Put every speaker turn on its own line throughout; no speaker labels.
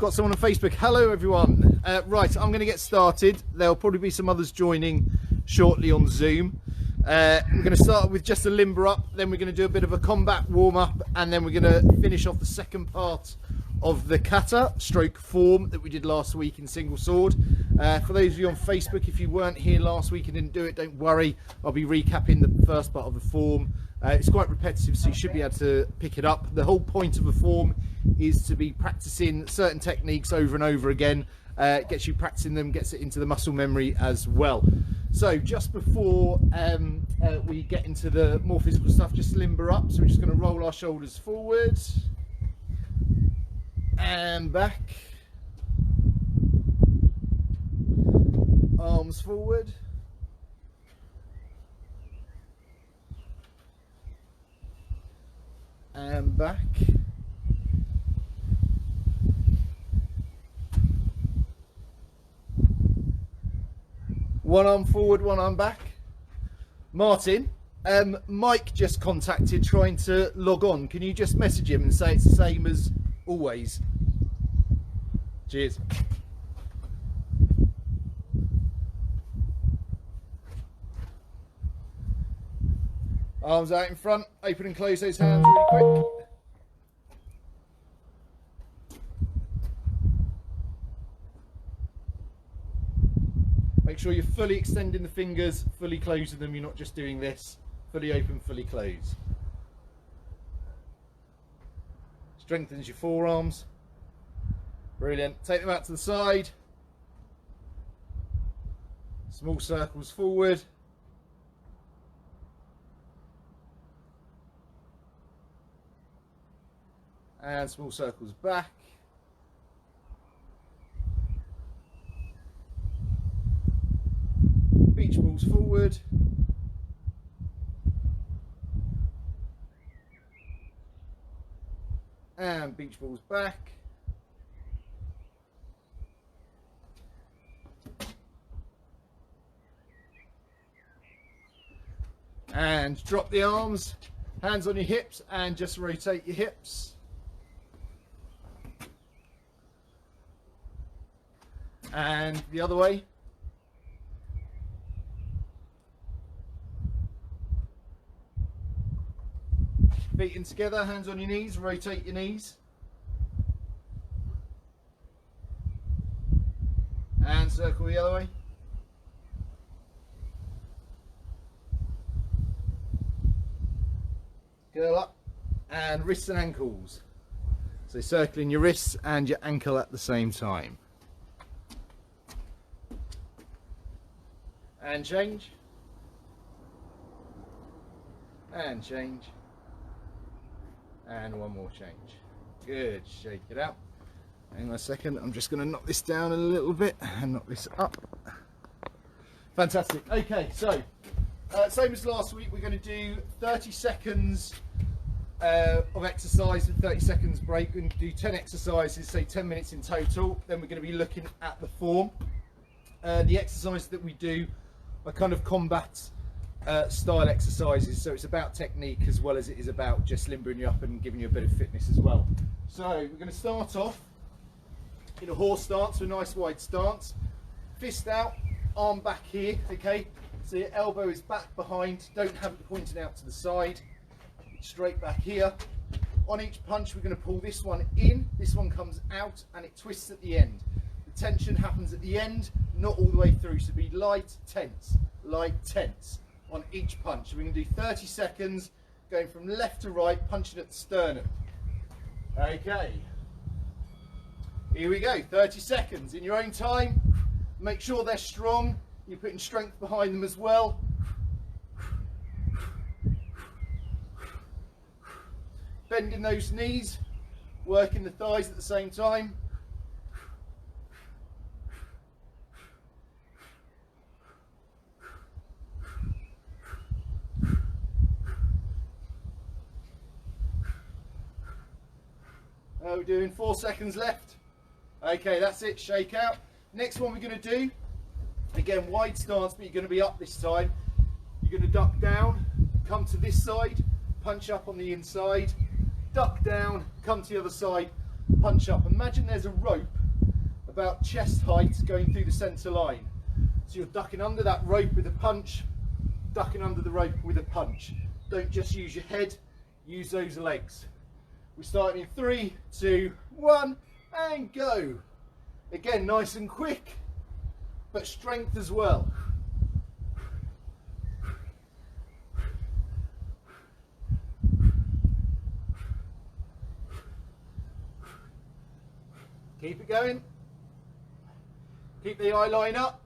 got someone on Facebook. Hello everyone. Right, I'm going to get started. There'll probably be some others joining shortly on Zoom. We're going to start with just a limber up, then we're going to do a bit of a combat warm up, and then we're going to finish off the second part of the kata stroke form that we did last week in single sword. For those of you on Facebook, if you weren't here last week and didn't do it, don't worry, I'll be recapping the first part of the form. It's quite repetitive, so you should be able to pick it up. The whole point of a form is to be practicing certain techniques over and over again. Gets you practicing them, gets it into the muscle memory as well. So just before we get into the more physical stuff, just limber up. So we're just going to roll our shoulders forward and back, arms forward, and back, one arm forward, one arm back. Martin, Mike just contacted trying to log on. Can you just message him and say it's the same as always? Cheers. Arms out in front, open and close those hands really quick. Make sure you're fully extending the fingers, fully closing them. You're not just doing this. Fully open, fully close. Strengthens your forearms. Brilliant. Take them out to the side. Small circles forward. And small circles back. Beach balls forward. And beach balls back. And drop the arms, hands on your hips, and just rotate your hips. And the other way. Feet in together, hands on your knees, rotate your knees. And circle the other way. Curl up, and wrists and ankles. So circling your wrists and your ankle at the same time. And change. And change. And one more change. Good, shake it out. Hang on a second, I'm just going to knock this down a little bit and knock this up. Fantastic. Okay, so same as last week, we're going to do 30 seconds of exercise with 30 seconds break. We're going to do 10 exercises, say 10 minutes in total. Then we're going to be looking at the form. The exercises that we do are kind of combat style exercises, so it's about technique as well as it is about just limbering you up and giving you a bit of fitness as well. So we're going to start off in a horse stance, a nice wide stance, fist out, arm back here, okay, so your elbow is back behind, don't have it pointed out to the side, straight back here. On each punch we're going to pull this one in, this one comes out, and it twists at the end. The tension happens at the end, not all the way through, so be light, tense on each punch. We're going to do 30 seconds going from left to right, punching at the sternum. Okay, here we go, 30 seconds in your own time. Make sure they're strong, you're putting strength behind them as well. Bending those knees, working the thighs at the same time. We're doing 4 seconds left. Okay, that's it, shake out. Next one we're going to do, again wide stance, but you're going to be up this time. You're going to duck down, come to this side, punch up on the inside, duck down, come to the other side, punch up. Imagine there's a rope about chest height going through the centre line. So you're ducking under that rope with a punch, ducking under the rope with a punch. Don't just use your head, use those legs. We start in 3, 2, 1, and go. Again, nice and quick, but strength as well. Keep it going. Keep the eye line up.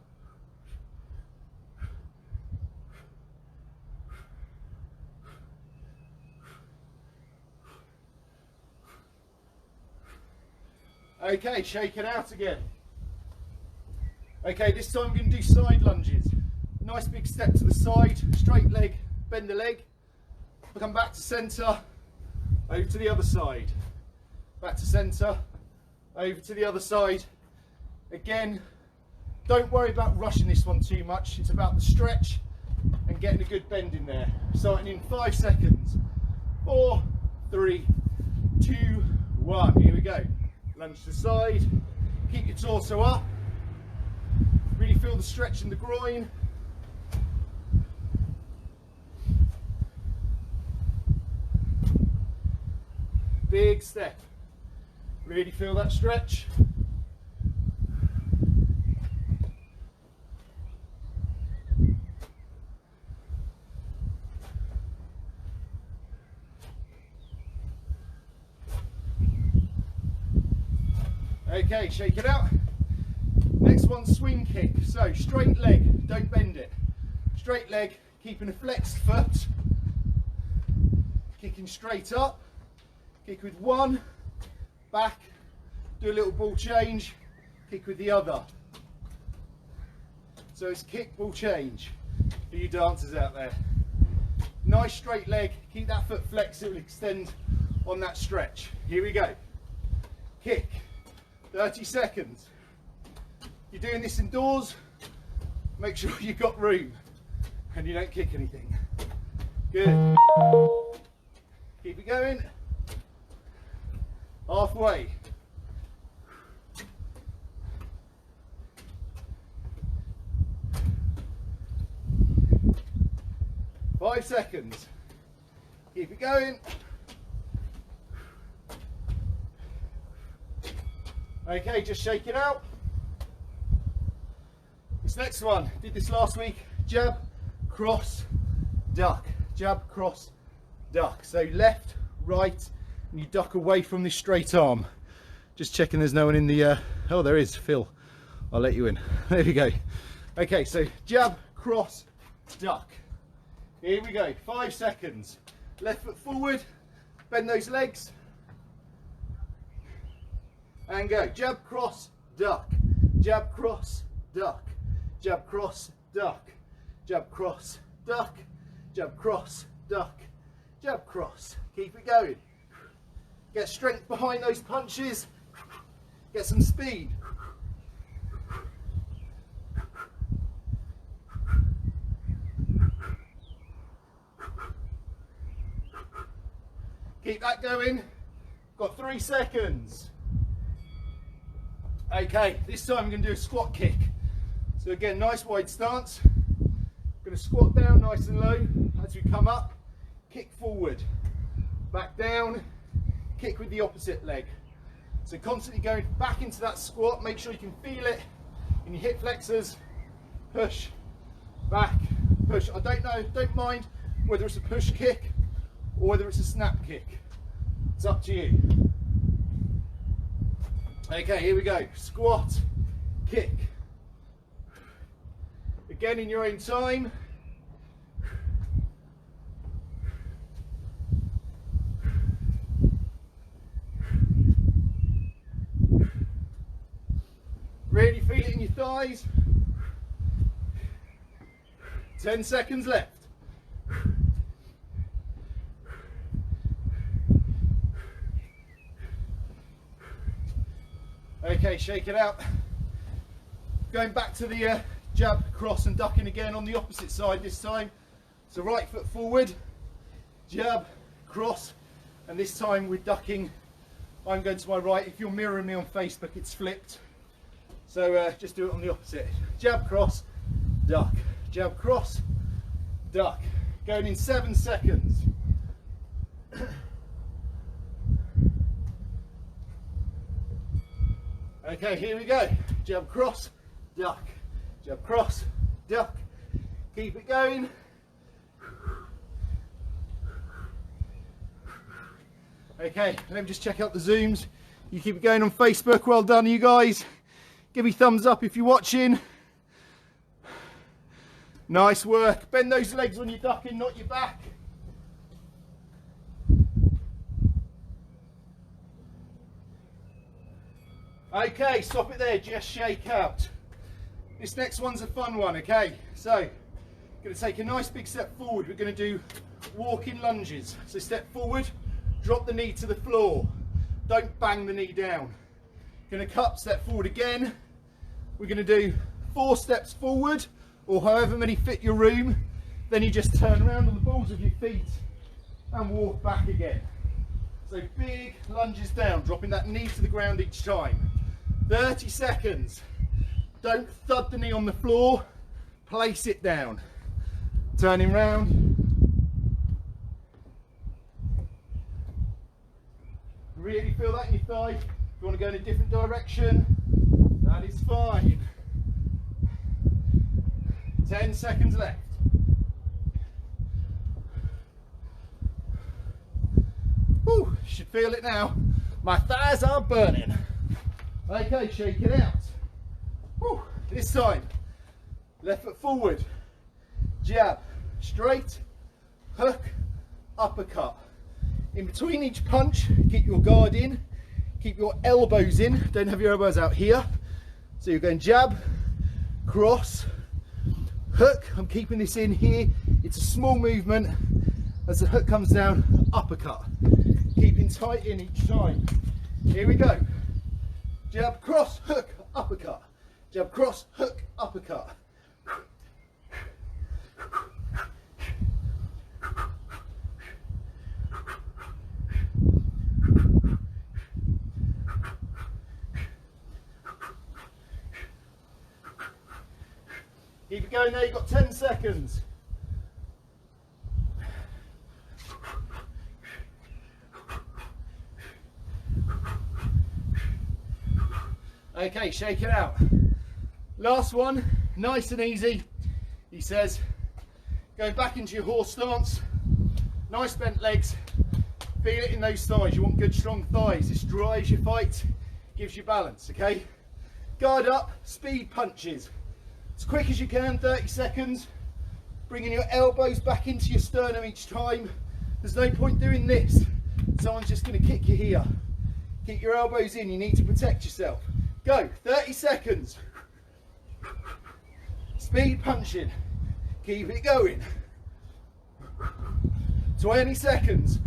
Okay, shake it out again. Okay, this time we're going to do side lunges. Nice big step to the side, straight leg, bend the leg, come back to centre, over to the other side, back to centre, over to the other side. Again, don't worry about rushing this one too much, it's about the stretch and getting a good bend in there. Starting in 5 seconds. 4, 3, 2, 1, here we go. Lunge to the side, keep your torso up, really feel the stretch in the groin. Big step, really feel that stretch. Okay, shake it out. Next one, swing kick. So straight leg, don't bend it. Straight leg, keeping a flexed foot. Kicking straight up. Kick with one, back, do a little ball change, kick with the other. So it's kick, ball change for you dancers out there. Nice straight leg, keep that foot flexed, it will extend on that stretch. Here we go. Kick. 30 seconds. You're doing this indoors, make sure you've got room and you don't kick anything. Good. Keep it going. Halfway. Five seconds. Keep it going. Okay, just shake it out. This next one, did this last week. Jab, cross, duck. Jab, cross, duck. So left, right, and you duck away from this straight arm. Just checking there's no one in the, oh there is, Phil. I'll let you in. There we go. Okay, so jab, cross, duck. Here we go, 5 seconds. Left foot forward, bend those legs. And go. Jab, cross, duck. Jab, cross, duck. Jab, cross, duck. Jab, cross, duck. Jab, cross, duck. Jab, cross. Keep it going. Get strength behind those punches. Get some speed. Keep that going. Got 3 seconds. Okay, this time I'm going to do a squat kick. So again, nice wide stance. I'm going to squat down nice and low as we come up. Kick forward. Back down. Kick with the opposite leg. So constantly going back into that squat. Make sure you can feel it in your hip flexors. Push. Back. Push. I don't mind whether it's a push kick or whether it's a snap kick. It's up to you. Okay, here we go. Squat, kick. Again in your own time. Really feel it in your thighs. 10 seconds left. Okay, shake it out. Going back to the jab, cross and ducking again on the opposite side this time. So right foot forward, jab, cross, and this time we're ducking. I'm going to my right. If you're mirroring me on Facebook, it's flipped. So just do it on the opposite. Jab, cross, duck. Jab, cross, duck. Going in 7 seconds. Okay, here we go. Jab, cross, duck. Jab, cross, duck. Keep it going. Okay, let me just check out the zooms. You keep it going on Facebook. Well done, you guys. Give me thumbs up if you're watching. Nice work. Bend those legs when you're ducking, not your back. Okay, stop it there, just shake out. This next one's a fun one, okay? So, going to take a nice big step forward. We're going to do walking lunges. So step forward, drop the knee to the floor. Don't bang the knee down. Going to cut, step forward again. We're going to do 4 steps forward, or however many fit your room. Then you just turn around on the balls of your feet and walk back again. So big lunges down, dropping that knee to the ground each time. 30 seconds. Don't thud the knee on the floor, place it down. Turning round. Really feel that in your thigh. If you want to go in a different direction, that is fine. 10 seconds left. Whew, should feel it now. My thighs are burning. Okay, shake it out. Whew, this time, left foot forward, jab, straight, hook, uppercut. In between each punch, keep your guard in, keep your elbows in, don't have your elbows out here. So you're going jab, cross, hook. I'm keeping this in here. It's a small movement. As the hook comes down, uppercut. Keeping tight in each time. Here we go. Jab, cross, hook, uppercut. Jab, cross, hook, uppercut. Keep it going there, you've got 10 seconds. Okay, shake it out. Last one, nice and easy. He says, going back into your horse stance, nice bent legs, feel it in those thighs. You want good strong thighs. This drives your fight, gives you balance, okay? Guard up, speed punches. As quick as you can, 30 seconds. Bringing your elbows back into your sternum each time. There's no point doing this. Someone's just going to kick you here. Keep your elbows in, you need to protect yourself. Go, 30 seconds. Speed punching. Keep it going. 20 seconds.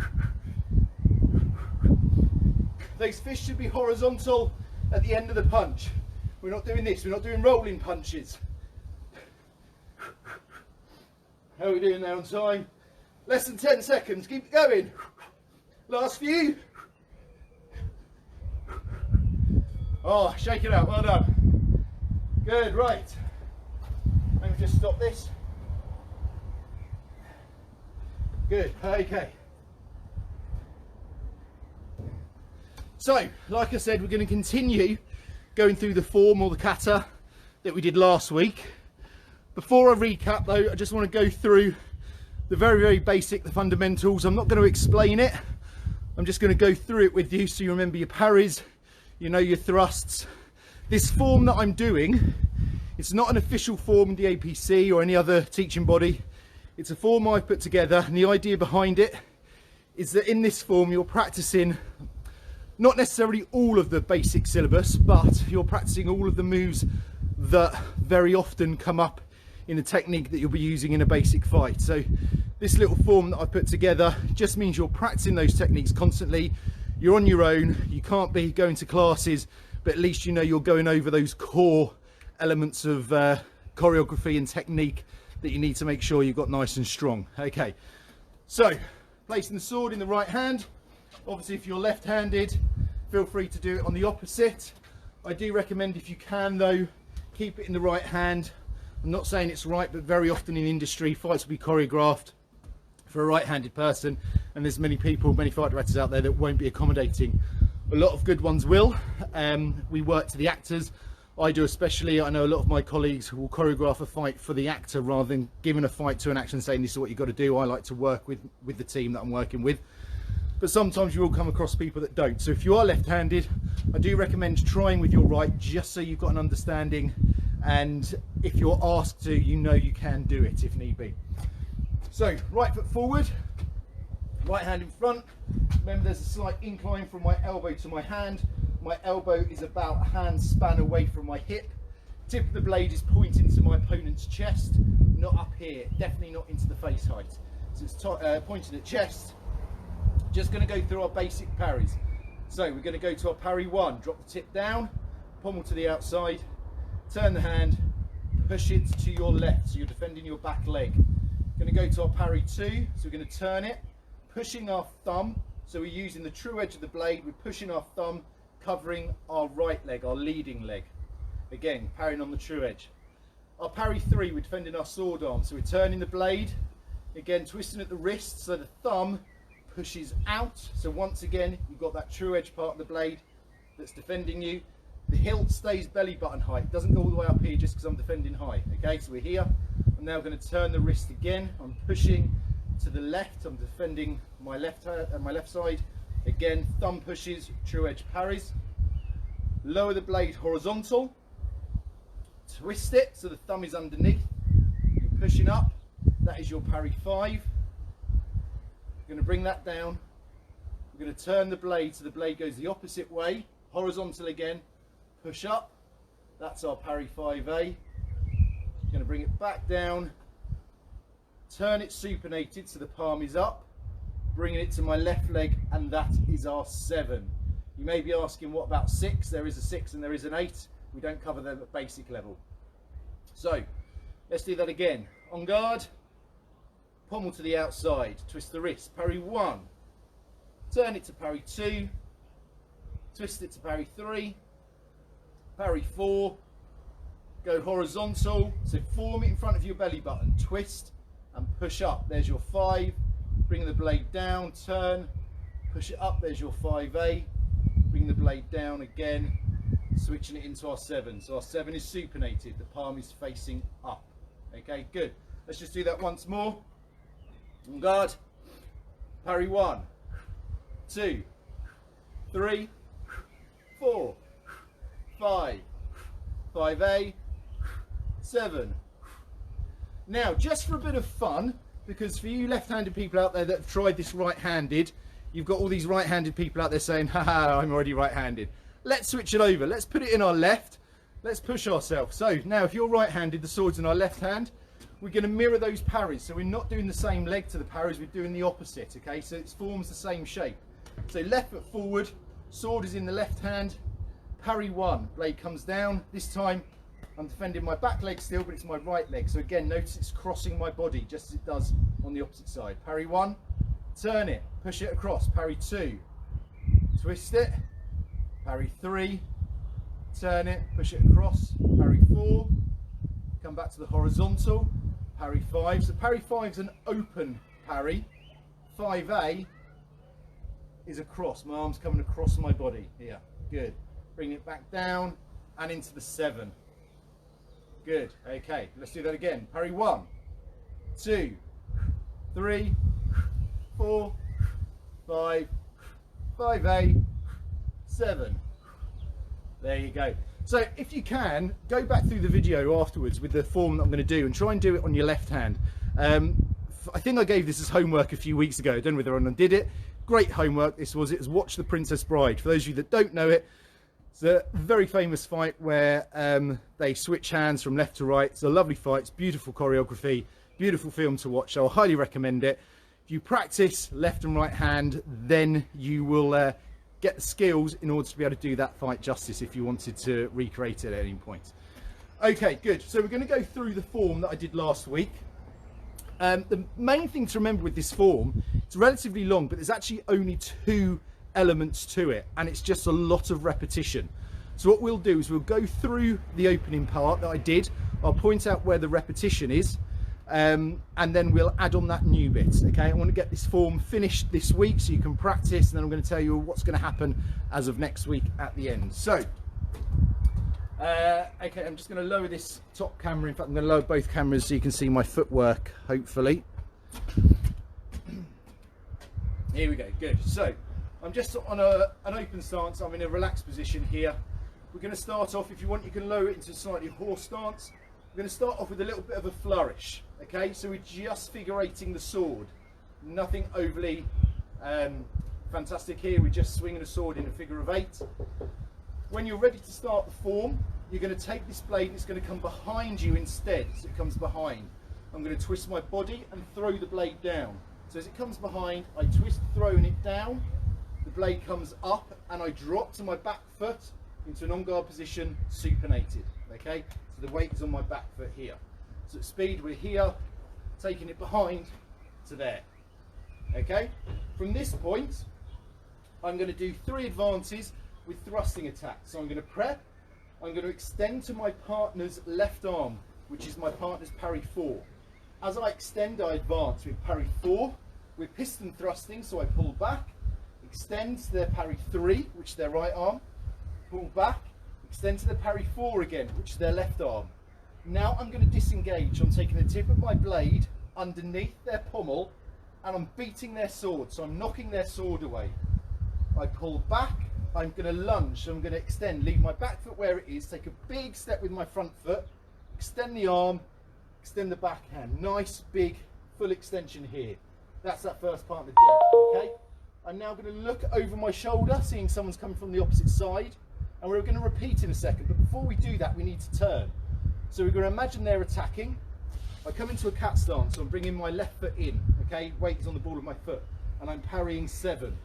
Those fists should be horizontal at the end of the punch. We're not doing this, we're not doing rolling punches. How are we doing there on time? Less than 10 seconds, keep it going. Last few. Oh, shake it out, well done. Good, right. Let me just stop this. Good, okay. So, like I said, we're going to continue going through the form or the kata that we did last week. Before I recap though, I just want to go through the very basic, the fundamentals. I'm not going to explain it. I'm just going to go through it with you so you remember your parries, you know your thrusts. This form that I'm doing, it's not an official form in the APC or any other teaching body. It's a form I've put together, and the idea behind it is that in this form you're practicing not necessarily all of the basic syllabus, but you're practicing all of the moves that very often come up in a technique that you'll be using in a basic fight. So this little form that I put together just means you're practicing those techniques constantly. You're on your own, you can't be going to classes, but at least you know you're going over those core elements of choreography and technique that you need to make sure you've got nice and strong. Okay, so placing the sword in the right hand. Obviously if you're left-handed, feel free to do it on the opposite. I do recommend, if you can though, keep it in the right hand. I'm not saying it's right, but very often in industry, fights will be choreographed for a right-handed person, and there's many people, many fight directors out there that won't be accommodating. A lot of good ones will. We work to the actors. I do especially. I know a lot of my colleagues who will choreograph a fight for the actor rather than giving a fight to an actor and saying this is what you've got to do. I like to work with the team that I'm working with. But sometimes you will come across people that don't. So if you are left-handed, I do recommend trying with your right, just so you've got an understanding, and if you're asked to, you know you can do it if need be. So right foot forward, right hand in front. Remember, there's a slight incline from my elbow to my hand. My elbow is about a hand span away from my hip. Tip of the blade is pointing to my opponent's chest, not up here, definitely not into the face height. So it's pointing at chest. Just going to go through our basic parries. So we're going to go to our parry 1, drop the tip down, pommel to the outside, turn the hand, push it to your left, so you're defending your back leg. Going to go to our parry 2, so we're going to turn it, pushing our thumb, so we're using the true edge of the blade, we're pushing our thumb, covering our right leg, our leading leg. Again, parrying on the true edge. Our parry 3, we're defending our sword arm, so we're turning the blade, again twisting at the wrist, so the thumb pushes out, so once again you've got that true edge part of the blade that's defending you. The hilt stays belly button height, it doesn't go all the way up here just because I'm defending high. Okay, so we're here. I'm now going to turn the wrist again. I'm pushing to the left, I'm defending my left side. Again, thumb pushes, true edge parries. Lower the blade horizontal, twist it so the thumb is underneath. You're pushing up, that is your parry 5. We're going to bring that down. We're going to turn the blade so the blade goes the opposite way, horizontal again, push up, that's our parry 5A. Going to bring it back down, turn it supinated so the palm is up, bringing it to my left leg, and that is our 7. You may be asking, what about 6? There is a 6 and there is an 8. We don't cover them at basic level. So let's do that again. On guard, pommel to the outside, twist the wrist, parry 1, turn it to parry 2, twist it to parry 3, parry 4, go horizontal, so form it in front of your belly button, twist and push up, there's your 5, bring the blade down, turn, push it up, there's your 5A, bring the blade down again, switching it into our 7, so our 7 is supinated, the palm is facing up. Okay, good. Let's just do that once more. On guard, parry 1, 2, 3, 4, 5, 5A, 7. Now, just for a bit of fun, because for you left-handed people out there that have tried this right-handed, you've got all these right-handed people out there saying, haha, I'm already right-handed. Let's switch it over. Let's put it in our left. Let's push ourselves. So now if you're right-handed, the sword's in our left hand. We're going to mirror those parries. So we're not doing the same leg to the parries, we're doing the opposite, okay? So it forms the same shape. So left foot forward, sword is in the left hand, parry 1, blade comes down. This time I'm defending my back leg still, but it's my right leg. So again, notice it's crossing my body just as it does on the opposite side. Parry 1, turn it, push it across, parry 2, twist it, parry 3, turn it, push it across, parry 4, come back to the horizontal, parry 5. So parry 5 is an open parry, 5A is across, my arm's coming across my body here, good. Bring it back down and into the 7. Good, okay, let's do that again. Parry 1, 2, 3, 4, 5, 5A, 7. There you go. So if you can, go back through the video afterwards with the form that I'm going to do and try and do it on your left hand. I think I gave this as homework a few weeks ago. I don't know whether anyone did it. Great homework this was. It was Watch the Princess Bride. For those of you that don't know it, it's a very famous fight where they switch hands from left to right. It's a lovely fight. It's beautiful choreography, beautiful film to watch. So I highly recommend it. If you practice left and right hand, then you will get the skills in order to be able to do that fight justice if you wanted to recreate it at any point. Okay, good. So we're going to go through the form that I did last week. The main thing to remember with this form, it's relatively long, but there's actually only 2 elements to it, and it's just a lot of repetition. So what we'll do is we'll go through the opening part that I did. I'll point out where the repetition is, and then we'll add on that new bit. Okay, I want to get this form finished this week so you can practice, and then I'm going to tell you what's going to happen as of next week at the end. So okay, I'm just going to lower this top camera. In fact, I'm going to lower both cameras so you can see my footwork, hopefully. Here we go, good. So I'm just on an open stance. I'm in a relaxed position here. We're going to start off, if you want you can lower it into a slightly horse stance. We're going to start off with a little bit of a flourish. Okay, so we're just figurating the sword. Nothing overly fantastic here. We're just swinging a sword in a figure of 8. When you're ready to start the form, you're going to take this blade and it's going to come behind you instead. So it comes behind. I'm going to twist my body and throw the blade down. So as it comes behind, I twist, throwing it down. The blade comes up and I drop to my back foot into an on-guard position, supinated. Okay, so the weight is on my back foot here. So at speed, we're here, taking it behind to there. Okay, from this point, I'm going to do 3 advances with thrusting attacks. So I'm going to prep, I'm going to extend to my partner's left arm, which is my partner's parry 4. As I extend, I advance with parry 4. We're piston thrusting, so I pull back, extend to their parry 3, which is their right arm, pull back, extend to the parry 4 again, which is their left arm. Now I'm going to disengage. I'm taking the tip of my blade underneath their pommel and I'm beating their sword, so I'm knocking their sword away. I pull back, I'm going to lunge, so I'm going to extend, leave my back foot where it is, take a big step with my front foot, extend the arm, extend the backhand. Nice big full extension here. That's that first part of the deck. Okay, I'm now going to look over my shoulder, seeing someone's coming from the opposite side, and we're going to repeat in a second. But before we do that, we need to turn. So we're going to imagine they're attacking. I come into a cat stance, so I'm bringing my left foot in. Okay, weight is on the ball of my foot, and I'm parrying 7.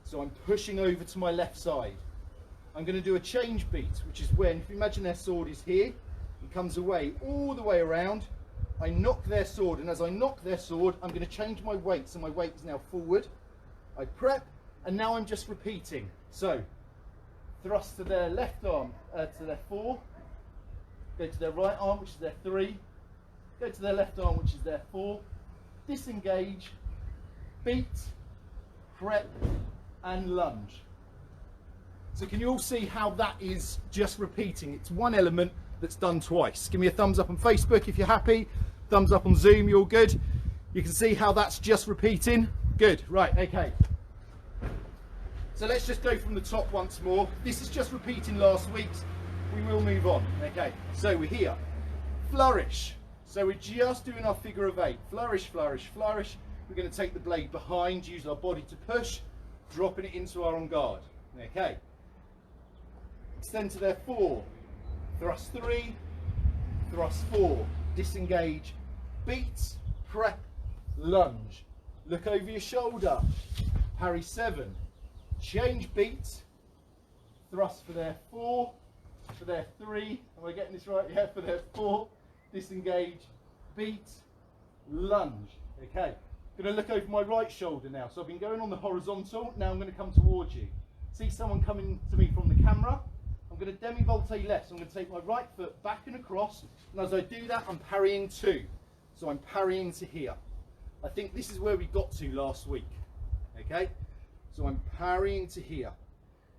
So I'm pushing over to my left side. I'm going to do a change beat, which is when, if you imagine their sword is here, it comes away all the way around. I knock their sword, and as I knock their sword, I'm going to change my weight, so my weight is now forward. I prep, and now I'm just repeating. So thrust to their left arm, to their 4, go to their right arm, which is their 3, go to their left arm, which is their 4, disengage, beat, prep, and lunge. So can you all see how that is just repeating? It's one element that's done twice. Give me a thumbs up on Facebook if you're happy. Thumbs up on Zoom, you're all good. You can see how that's just repeating. Good, right, okay. So let's just go from the top once more. This is just repeating last week's. We will move on. Okay, so we're here. Flourish. So we're just doing our figure of 8. Flourish, flourish, flourish. We're going to take the blade behind, use our body to push, dropping it into our on guard. Okay. Extend to their 4. Thrust 3, thrust 4, disengage, beat, prep, lunge. Look over your shoulder, parry 7, change beat, thrust for their 4, for their 3, am I getting this right? Yeah, for their 4, disengage, beat, lunge. Okay, I'm going to look over my right shoulder now. So I've been going on the horizontal, now I'm going to come towards you. See someone coming to me from the camera? I'm going to demi-volte left, so I'm going to take my right foot back and across, and as I do that, I'm parrying 2. So I'm parrying to here. I think this is where we got to last week. Okay, so I'm parrying to here.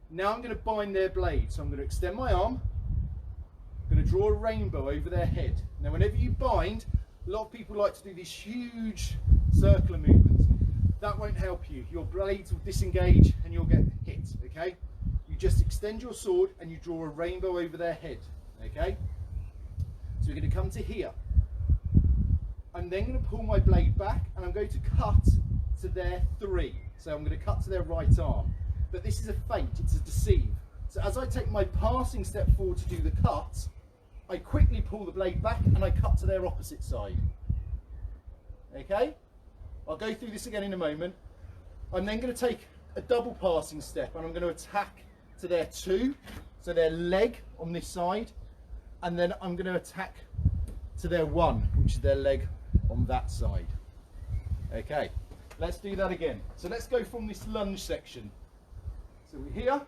Now I'm going to bind their blade, so I'm going to extend my arm, I'm going to draw a rainbow over their head. Now whenever you bind, a lot of people like to do these huge circular movements. That won't help you. Your blades will disengage and you'll get hit. Okay, you just extend your sword and you draw a rainbow over their head. Okay, so we're going to come to here. I'm then going to pull my blade back and I'm going to cut to their 3. So I'm going to cut to their right arm. But this is a feint, it's a deceive. So as I take my passing step forward to do the cut, I quickly pull the blade back and I cut to their opposite side. Okay? I'll go through this again in a moment. I'm then going to take a double passing step and I'm going to attack to their 2, so their leg on this side, and then I'm going to attack to their 1, which is their leg on that side. Okay, let's do that again. So let's go from this lunge section. So we're here,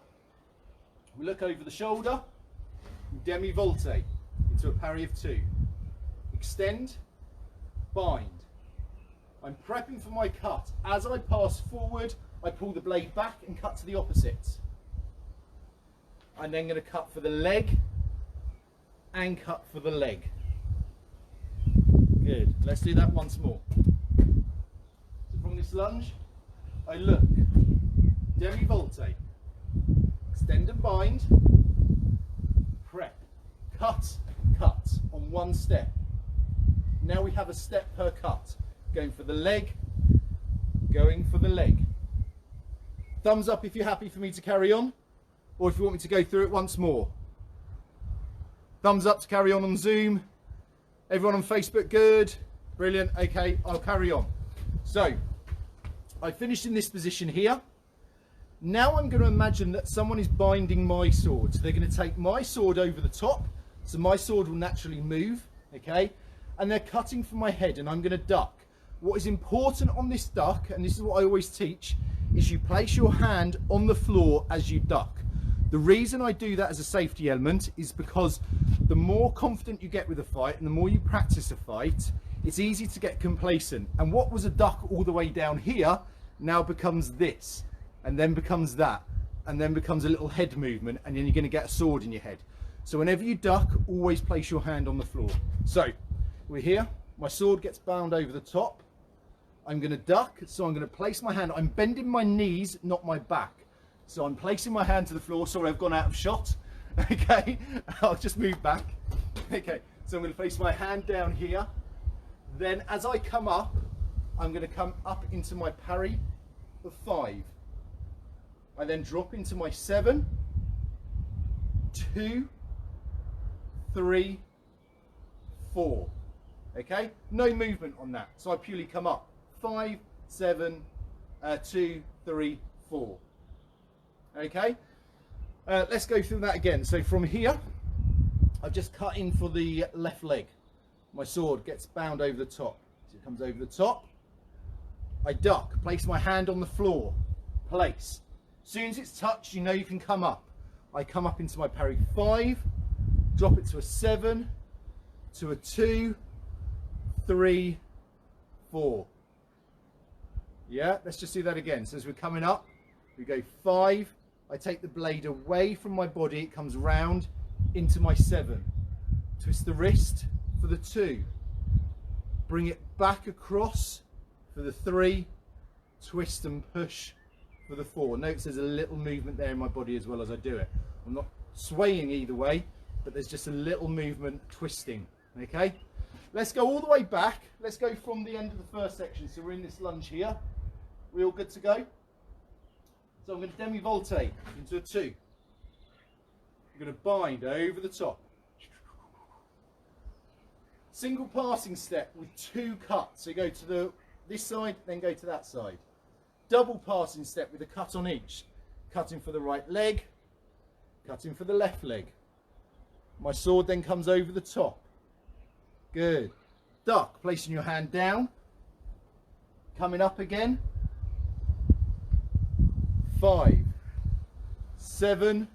We look over the shoulder, demi-volte into a parry of 2. Extend, bind. I'm prepping for my cut. As I pass forward, I pull the blade back and cut to the opposite. I'm then going to cut for the leg and cut for the leg. Good. Let's do that once more. So from this lunge, I look, demi-volte, extend and bind, prep, cut, cut on one step. Now we have a step per cut. Going for the leg, going for the leg. Thumbs up if you're happy for me to carry on, or if you want me to go through it once more. Thumbs up to carry on Zoom. Everyone on Facebook, good? Brilliant, okay, I'll carry on. So, I finished in this position here. Now I'm going to imagine that someone is binding my sword. So they're going to take my sword over the top, so my sword will naturally move, okay? And they're cutting for my head, and I'm going to duck. What is important on this duck, and this is what I always teach, is you place your hand on the floor as you duck. The reason I do that as a safety element is because the more confident you get with a fight and the more you practice a fight, it's easy to get complacent. And what was a duck all the way down here now becomes this, and then becomes that, and then becomes a little head movement, and then you're going to get a sword in your head. So whenever you duck, always place your hand on the floor. So we're here, my sword gets bound over the top. I'm going to duck, so I'm going to place my hand. I'm bending my knees, not my back. So I'm placing my hand to the floor. Sorry, I've gone out of shot. Okay, I'll just move back. Okay, so I'm going to place my hand down here. Then as I come up, I'm going to come up into my parry of 5. I then drop into my 7, 2, 3, 4. Okay, no movement on that. So I purely come up. 5, 7, 2, 3, 4. Okay, let's go through that again. So from here, I've just cut in for the left leg. My sword gets bound over the top. So it comes over the top. I duck, place my hand on the floor, place. As soon as it's touched, you know you can come up. I come up into my parry 5, drop it to a 7, to a 2, 3, 4. Yeah, let's just do that again. So as we're coming up, we go 5, I take the blade away from my body, it comes round into my 7. Twist the wrist for the 2. Bring it back across for the 3. Twist and push for the 4. Notice there's a little movement there in my body as well as I do it. I'm not swaying either way, but there's just a little movement twisting, okay? Let's go all the way back. Let's go from the end of the first section. So we're in this lunge here. We all good to go? So I'm going to demi-volte into a 2. I'm going to bind over the top. Single passing step with 2 cuts. So you go to this side, then go to that side. Double passing step with a cut on each. Cutting for the right leg, cutting for the left leg. My sword then comes over the top. Good. Duck, placing your hand down. Coming up again. 5, 7,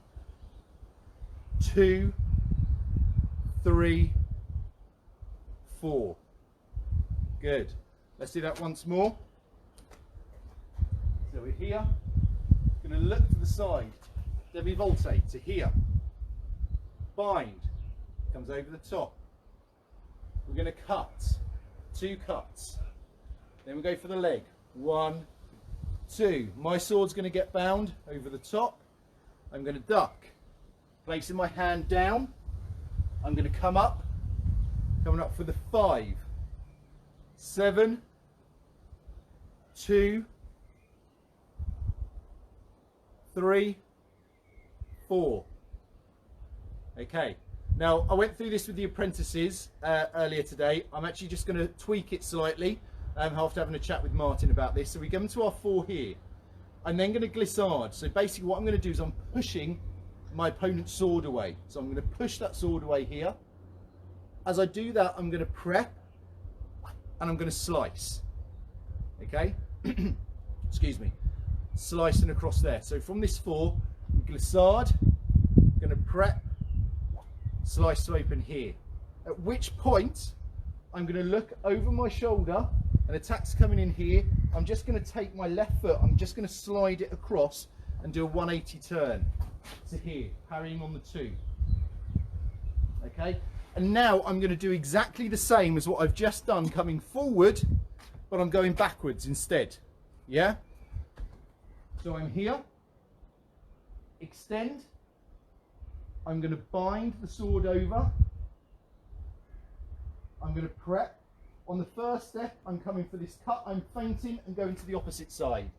2, 3, 4. Good. Let's do that once more. So we're here. Going to look to the side. Demi-volte to here. Bind. Comes over the top. We're going to cut. 2 cuts. Then we go for the leg. 1, 2. My sword's going to get bound over the top. I'm going to duck. Placing my hand down. I'm going to come up. Coming up for the 5, 7, 2, 3, 4. Okay. Now, I went through this with the apprentices earlier today. I'm actually just going to tweak it slightly. After having a chat with Martin about this. So we come to our 4 here. I'm then going to glissade. So basically what I'm going to do is I'm pushing my opponent's sword away. So I'm going to push that sword away here. As I do that, I'm going to prep and I'm going to slice. Okay? Excuse me. Slicing across there. So from this 4, glissade, going to prep, slice to open here. At which point, I'm going to look over my shoulder, and attack's coming in here. I'm just going to take my left foot, I'm just going to slide it across and do a 180 turn to here, parrying on the 2. Okay, and now I'm going to do exactly the same as what I've just done, coming forward, but I'm going backwards instead. Yeah? So I'm here, extend, I'm going to bind the sword over, I'm going to prep. On the first step, I'm coming for this cut, I'm feinting and going to the opposite side.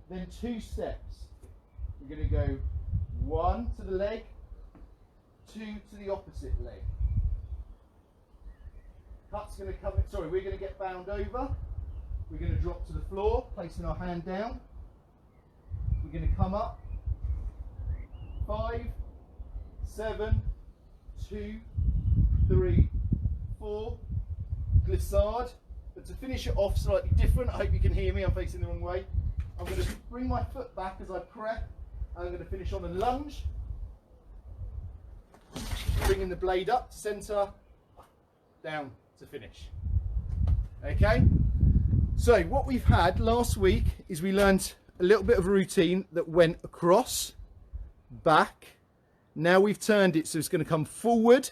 Then 2 steps. We're going to go 1 to the leg, 2 to the opposite leg. Cut's going to come, sorry, we're going to get bound over. We're going to drop to the floor, placing our hand down. We're going to come up. 5, 7, 2, 3, 4. Glissade. But to finish it off slightly different, I hope you can hear me, I'm facing the wrong way. I'm going to bring my foot back as I prep. I'm going to finish on a lunge. Bringing the blade up to centre, down to finish. Okay? So what we've had last week is we learned a little bit of a routine that went across, back. Now we've turned it so it's going to come forward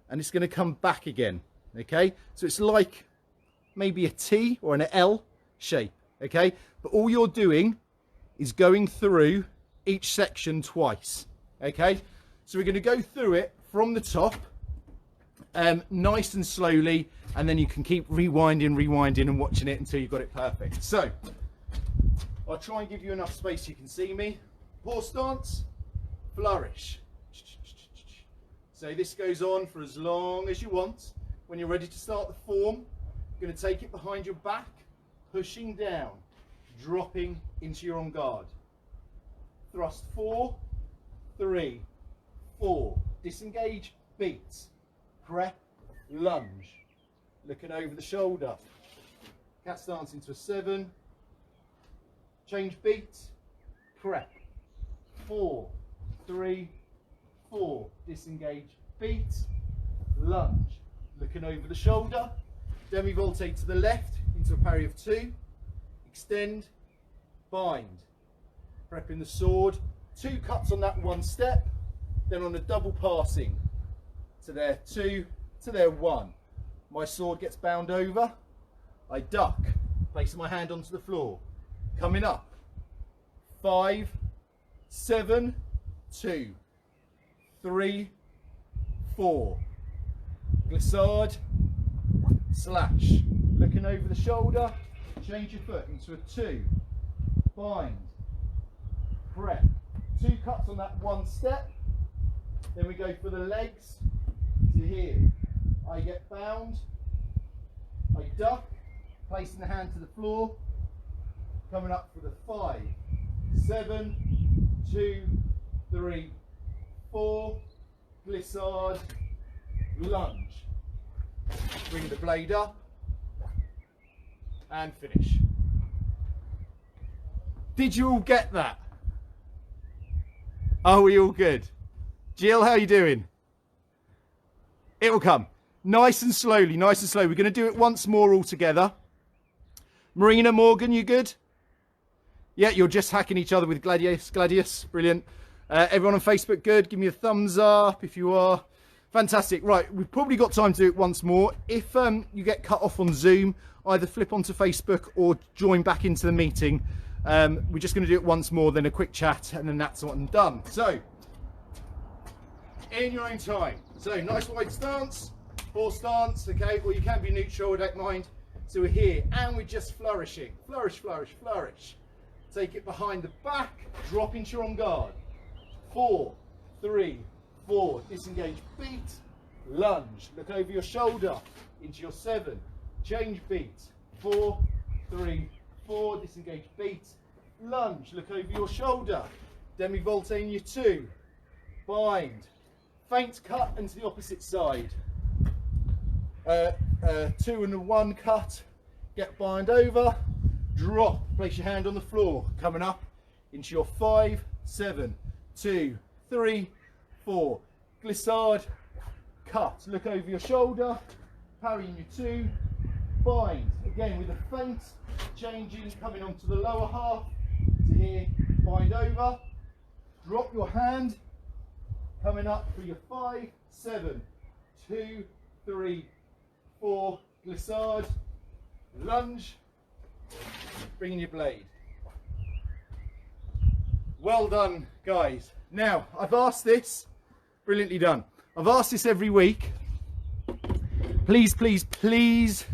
and it's going to come back again. Okay? So it's like maybe a T or an L shape. Okay? But all you're doing is going through each section twice. Okay? So we're going to go through it from the top, nice and slowly, and then you can keep rewinding and watching it until you've got it perfect. So I'll try and give you enough space so you can see me. Horse stance, flourish. So this goes on for as long as you want. When you're ready to start the form, you're going to take it behind your back, pushing down, dropping into your on guard. Thrust 4, 3, 4. Disengage, beat. Prep, lunge. Looking over the shoulder. Cat stance into a 7. Change beat. Prep. 4, 3, 4. Disengage, beat. Lunge. Looking over the shoulder. Demi-volte to the left into a parry of 2. Extend. Bind. Prepping the sword. 2 cuts on that 1 step. Then on a double passing to their 2, to their 1. My sword gets bound over. I duck, placing my hand onto the floor. Coming up. 5, 7, 2, 3, 4. Glissade, slash. Looking over the shoulder. Change your foot into a 2. Bind. Prep. 2 cuts on that 1 step. Then we go for the legs to here. I get bound. I duck, placing the hand to the floor. Coming up for the 5, 7, 2, 3, 4. Glissade, lunge. Bring the blade up and finish. Did you all get that? Are we all good? Jill, how are you doing? It will come. Nice and slowly, nice and slow. We're going to do it once more all together. Marina, Morgan, you good? Yeah, you're just hacking each other with Gladius. Brilliant. Everyone on Facebook, good? Give me a thumbs up if you are. Fantastic. Right, we've probably got time to do it once more. If you get cut off on Zoom, either flip onto Facebook or join back into the meeting. We're just going to do it once more, then a quick chat, and then that's what I'm done. So, in your own time. So, nice wide stance, horse stance, okay, or you can be neutral, I don't mind. So we're here, and we're just flourishing. Flourish, flourish, flourish. Take it behind the back, drop into your on guard. 4, 3, 4, disengage, beat, lunge. Look over your shoulder, into your 7, change beat. 4, 3, 4, disengage, beat, lunge. Look over your shoulder, demi-volte in your 2, bind. Feint cut into the opposite side. 2 and a 1 cut. Get bind over. Drop. Place your hand on the floor. Coming up into your 5, 7, 2, 3, 4, glissade, cut, look over your shoulder, parry in your 2, bind, again with a feint, changing, coming onto the lower half, to here, bind over, drop your hand, coming up for your 5, 7, 2, 3, 4, glissade, lunge, bringing your blade. Well done, guys. Now, I've asked this, brilliantly done. I've asked this every week. Please, please, please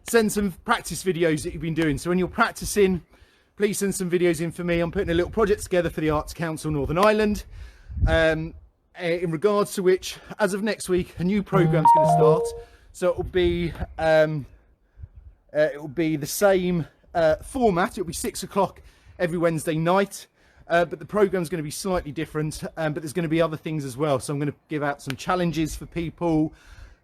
send some practice videos that you've been doing. So when you're practicing, please send some videos in for me. I'm putting a little project together for the Arts Council Northern Ireland, in regards to which, as of next week, a new program's going to start. So it will be the same format. It'll be 6 o'clock every Wednesday night. But the program's going to be slightly different, but there's going to be other things as well. So I'm going to give out some challenges for people.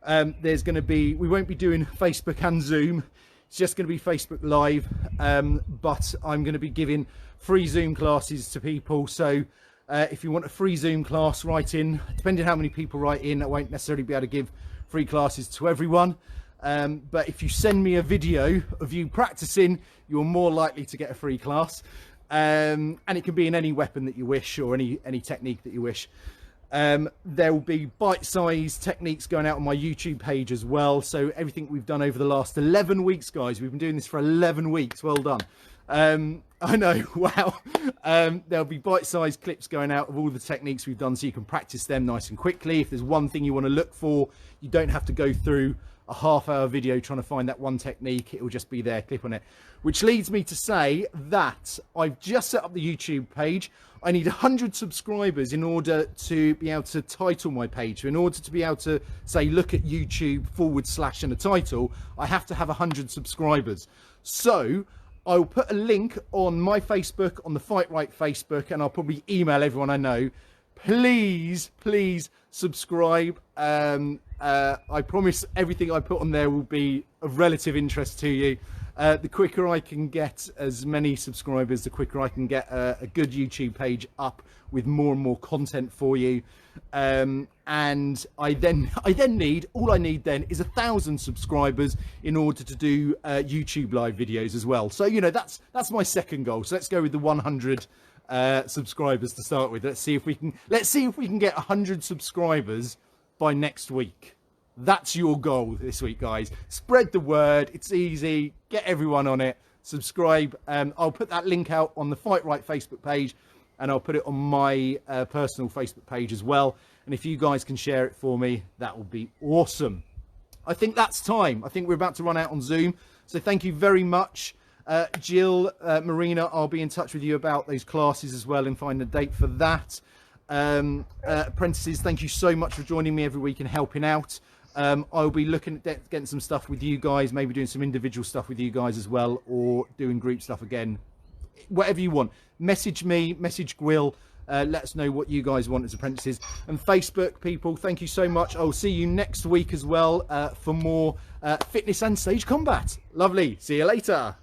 There's going to be, we won't be doing Facebook and Zoom. It's just going to be Facebook Live, but I'm going to be giving free Zoom classes to people. So if you want a free Zoom class, write in. Depending on how many people write in, I won't necessarily be able to give free classes to everyone. But if you send me a video of you practicing, you're more likely to get a free class. And it can be in any weapon that you wish, or any technique that you wish. There will be bite-sized techniques going out on my YouTube page as well. So everything we've done over the last 11 weeks, guys, we've been doing this for 11 weeks. Well done. I know, wow. There'll be bite-sized clips going out of all the techniques we've done, so you can practice them nice and quickly. If there's one thing you want to look for, you don't have to go through a half-hour video trying to find that one technique. It will just be there, click on it. Which leads me to say that I've just set up the YouTube page. I need 100 subscribers in order to be able to title my page. So in order to be able to say, look at YouTube / and a title, I have to have 100 subscribers. So I'll put a link on my Facebook, on the Fight Right Facebook, and I'll probably email everyone I know. Please, please subscribe. I promise everything I put on there will be of relative interest to you. The quicker I can get as many subscribers, the quicker I can get a good YouTube page up with more and more content for you. And I then need, all I need then is 1,000 subscribers in order to do YouTube live videos as well. So, you know, that's my second goal. So let's go with the 100 subscribers to start with. Let's see if we can get 100 subscribers by next week. That's your goal this week, guys. Spread the word. It's easy. Get everyone on it. Subscribe. I'll put that link out on the Fight Right Facebook page, and I'll put it on my personal Facebook page as well. And if you guys can share it for me, that will be awesome. I think that's time. I think we're about to run out on Zoom. So thank you very much. Jill, Marina, I'll be in touch with you about those classes as well and find a date for that. Apprentices, thank you so much for joining me every week and helping out. I'll be looking at getting some stuff with you guys, maybe doing some individual stuff with you guys as well, or doing group stuff again. Whatever you want. Message me, message Gwil. Let us know what you guys want as apprentices. And Facebook people, thank you so much. I'll see you next week as well for more fitness and stage combat. Lovely. See you later.